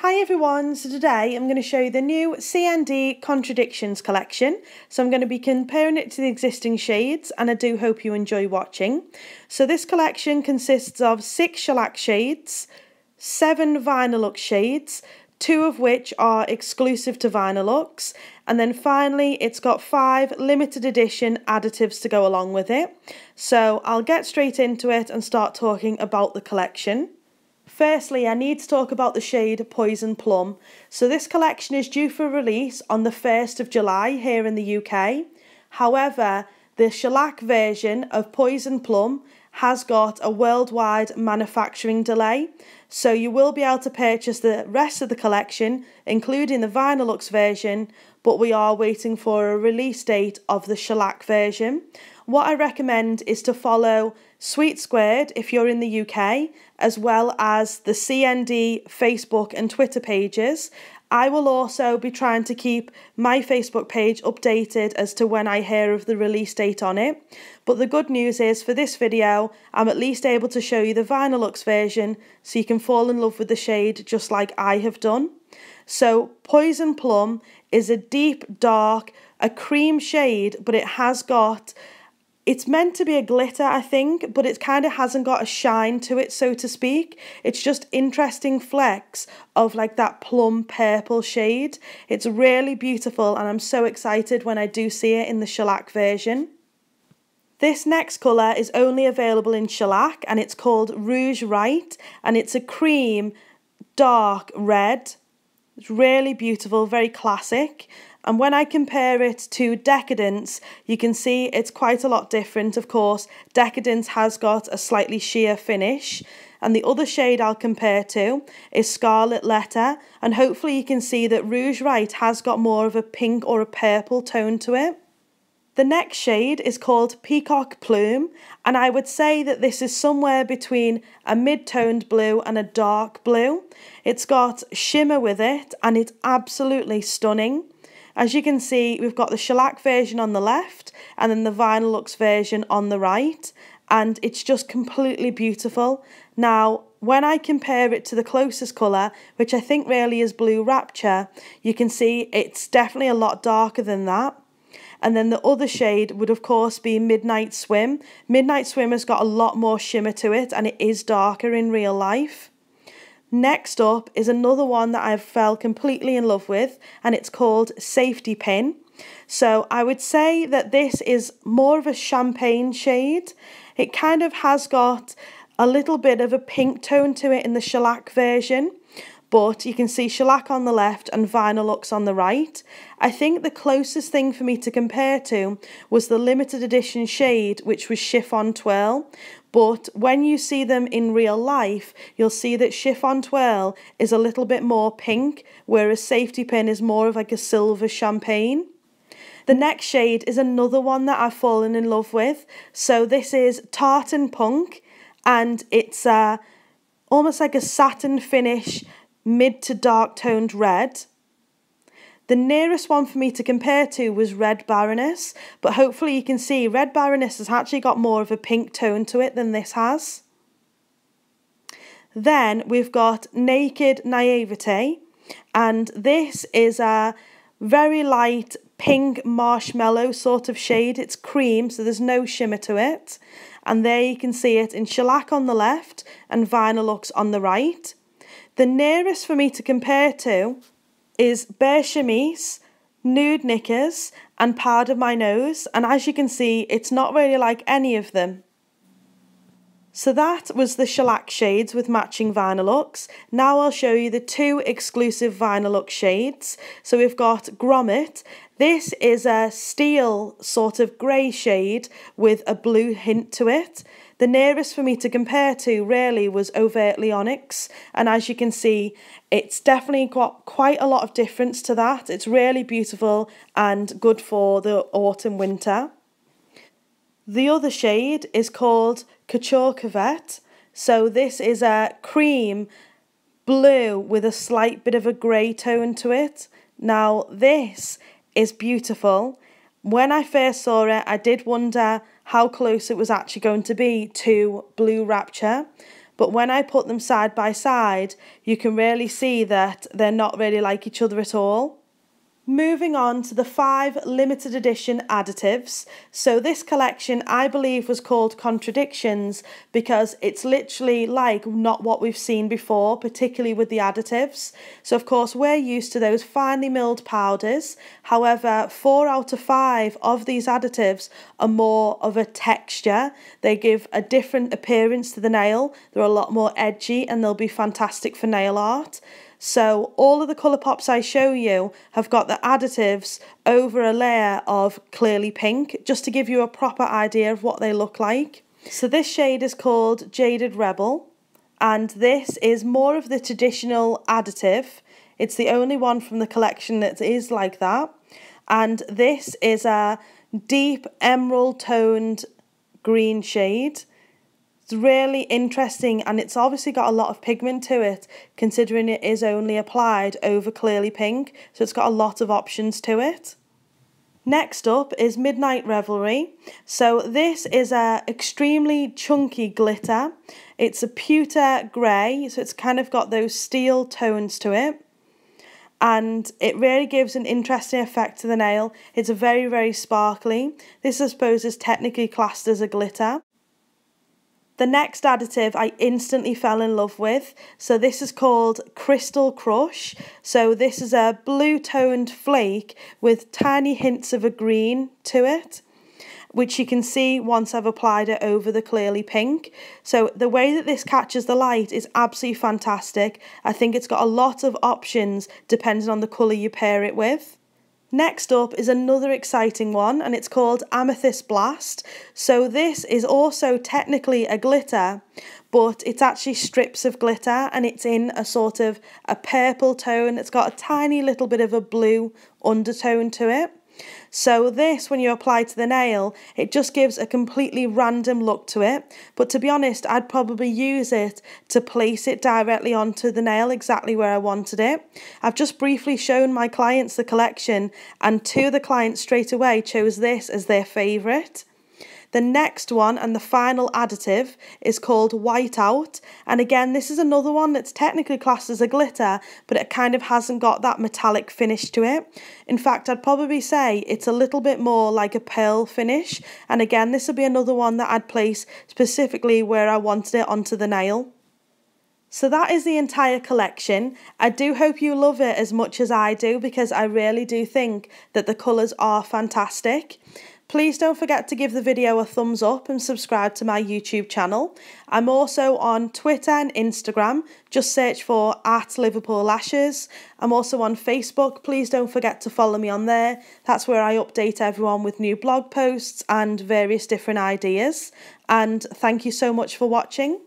Hi everyone, so today I'm going to show you the new CND Contradictions collection. So I'm going to be comparing it to the existing shades and I do hope you enjoy watching. So this collection consists of 6 shellac shades, 7 Vinylux shades, 2 of which are exclusive to Vinylux, and then finally it's got 5 limited edition additives to go along with it. So I'll get straight into it and start talking about the collection. Firstly, I need to talk about the shade Poison Plum. So this collection is due for release on the 1st of July here in the UK. However, the shellac version of Poison Plum has got a worldwide manufacturing delay. So you will be able to purchase the rest of the collection, including the Vinylux version, but we are waiting for a release date of the shellac version. What I recommend is to follow Sweet Squared if you're in the UK, as well as the CND Facebook and Twitter pages. I will also be trying to keep my Facebook page updated as to when I hear of the release date on it. But the good news is for this video, I'm at least able to show you the Vinylux version so you can fall in love with the shade just like I have done. So Poison Plum is a deep, dark, a cream shade, but it has got... It's meant to be a glitter, I think, but it kind of hasn't got a shine to it, so to speak. It's just interesting flecks of like that plum purple shade. It's really beautiful and I'm so excited when I do see it in the shellac version. This next colour is only available in shellac and it's called Rouge Right and it's a cream, dark red. It's really beautiful, very classic. And when I compare it to Decadence, you can see it's quite a lot different. Of course, Decadence has got a slightly sheer finish. And the other shade I'll compare to is Scarlet Letter. And hopefully you can see that Rouge Right has got more of a pink or a purple tone to it. The next shade is called Peacock Plume. And I would say that this is somewhere between a mid-toned blue and a dark blue. It's got shimmer with it and it's absolutely stunning. As you can see, we've got the shellac version on the left and then the Vinylux version on the right, and it's just completely beautiful. Now, when I compare it to the closest colour, which I think really is Blue Rapture, you can see it's definitely a lot darker than that. And then the other shade would of course be Midnight Swim. Midnight Swim has got a lot more shimmer to it and it is darker in real life. Next up is another one that I've fell completely in love with and it's called Safety Pin. So I would say that this is more of a champagne shade. It kind of has got a little bit of a pink tone to it in the shellac version, but you can see shellac on the left and Vinylux on the right. I think the closest thing for me to compare to was the limited edition shade, which was Chiffon Twirl. But when you see them in real life, you'll see that Chiffon Twirl is a little bit more pink, whereas Safety Pin is more of like a silver champagne. The next shade is another one that I've fallen in love with. So this is Tartan Punk, and it's almost like a satin finish, mid to dark toned red. The nearest one for me to compare to was Red Baroness, but hopefully you can see Red Baroness has actually got more of a pink tone to it than this has. Then we've got Naked Naivete, and this is a very light pink marshmallow sort of shade. It's cream, so there's no shimmer to it. And there you can see it in shellac on the left and Vinylux on the right. The nearest for me to compare to is Bare Chemise, Nude Knickers and Powder My Nose, and as you can see it's not really like any of them. So that was the shellac shades with matching Vinylux. Now I'll show you the 2 exclusive Vinylux shades. So we've got Grommet. This is a steel sort of grey shade with a blue hint to it. The nearest for me to compare to really was Overtly Onyx, and as you can see it's definitely got quite a lot of difference to that. It's really beautiful and good for the autumn winter. The other shade is called Couture Cuvette. So this is a cream blue with a slight bit of a grey tone to it. Now this is beautiful. When I first saw it, I did wonder how close it was actually going to be to Blue Rapture, but when I put them side by side, you can really see that they're not really like each other at all. Moving on to the 5 limited edition additives. So this collection I believe was called Contradictions because it's literally like not what we've seen before, particularly with the additives. So of course we're used to those finely milled powders. However, 4 out of 5 of these additives are more of a texture. They give a different appearance to the nail. They're a lot more edgy and they'll be fantastic for nail art. So all of the colour pops I show you have got the additives over a layer of clearly pink, just to give you a proper idea of what they look like. So this shade is called Jaded Rebel, and this is more of the traditional additive. It's the only one from the collection that is like that. And this is a deep emerald toned green shade. It's really interesting, and it's obviously got a lot of pigment to it considering it is only applied over clearly pink, so it's got a lot of options to it. Next up is Midnight Revelry. So this is a extremely chunky glitter. It's a pewter grey, so it's kind of got those steel tones to it. And it really gives an interesting effect to the nail. It's very, very sparkly. This I suppose is technically classed as a glitter. The next additive I instantly fell in love with. So this is called Crystal Crush. So this is a blue toned flake with tiny hints of a green to it, which you can see once I've applied it over the clearly pink. So the way that this catches the light is absolutely fantastic. I think it's got a lot of options depending on the colour you pair it with. Next up is another exciting one, and it's called Amethyst Blast. So this is also technically a glitter, but it's actually strips of glitter, and it's in a sort of a purple tone. It's got a tiny little bit of a blue undertone to it. So this, when you apply to the nail, it just gives a completely random look to it. But to be honest, I'd probably use it to place it directly onto the nail exactly where I wanted it. I've just briefly shown my clients the collection, and 2 of the clients straight away chose this as their favourite. The next one and the final additive is called Whiteout, and again this is another one that's technically classed as a glitter, but it kind of hasn't got that metallic finish to it. In fact, I'd probably say it's a little bit more like a pearl finish, and again this would be another one that I'd place specifically where I wanted it onto the nail. So that is the entire collection. I do hope you love it as much as I do, because I really do think that the colours are fantastic. Please don't forget to give the video a thumbs up and subscribe to my YouTube channel. I'm also on Twitter and Instagram. Just search for @LiverpoolLashes. I'm also on Facebook. Please don't forget to follow me on there. That's where I update everyone with new blog posts and various different ideas. And thank you so much for watching.